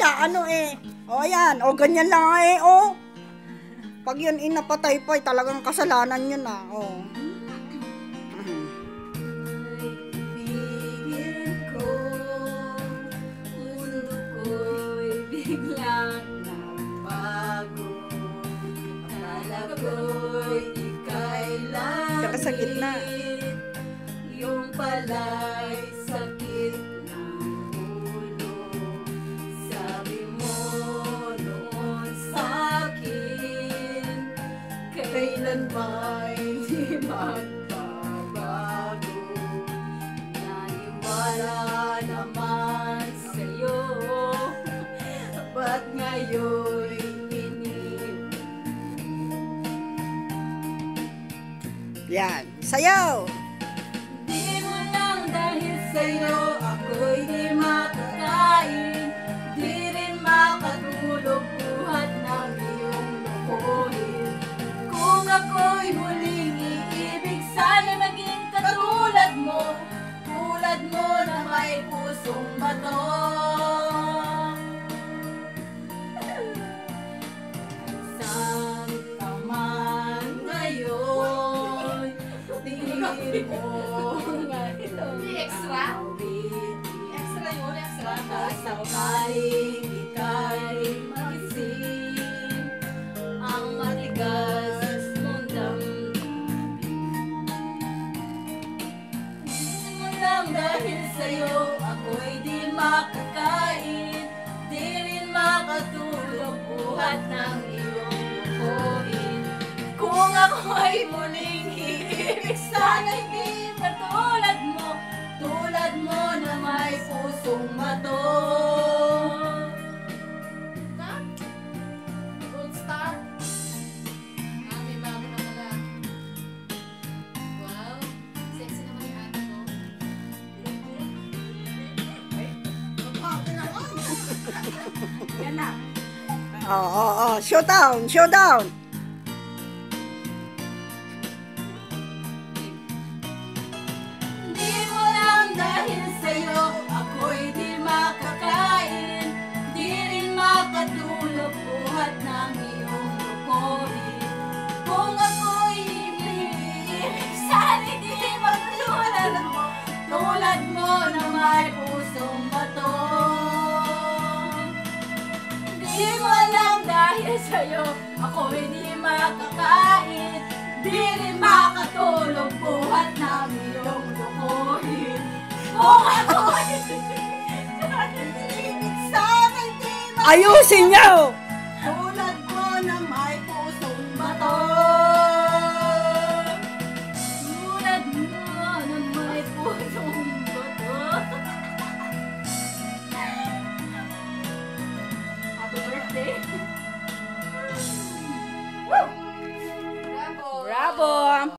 inaano eh. O yan, o ganyan lang eh, o. Pag yun inapatay pa, talagang kasalanan yun ah, o. Tsaka sa gitna. Yung pala'y sakit ng ulo. Sabi mo noon sa'kin, kailan ba'y di magbabago? Naniwala naman sa'yo, ba't ngayon'y Yan, sayaw! Di mo lang dahil sa'yo ako'y di makakain, di rin makatulog buhat ng iyong lukuhin. Kung ako'y muling iibig, sana maging katulad mo na may pusong bato. Saan ka man ngayon, di mo Extra? Extra yun, extra. sakaling ika'y magising ang matigas mong damdamin. Di mo lang dahil sa'yo ako'y di makakain, di rin makatulog buhat ng iyong lukuhin. Kung ako'y muling iibig, sana'y di tulad mo na may pusong mato. Gold star. May bago na pala. Wow. Sexy naman yung ate ko. Yan na. Showdown, showdown! Di mo lang dahil sa'yo ako'y di makakain, di rin makatulog buhat ng iyong lukuhin. Kung ako'y iniibig, sana'y di magtulad mo, tulad mo na may pusong bato. Di mo lang dahil sa'yo ako'y di makakain, di rin makatulog buhat ng iyong lukuhin. Kung ako'y sana'y di Ayusin niyo! tulad mo na may pusong bato. Tulad mo na may pusong bato. Happy birthday!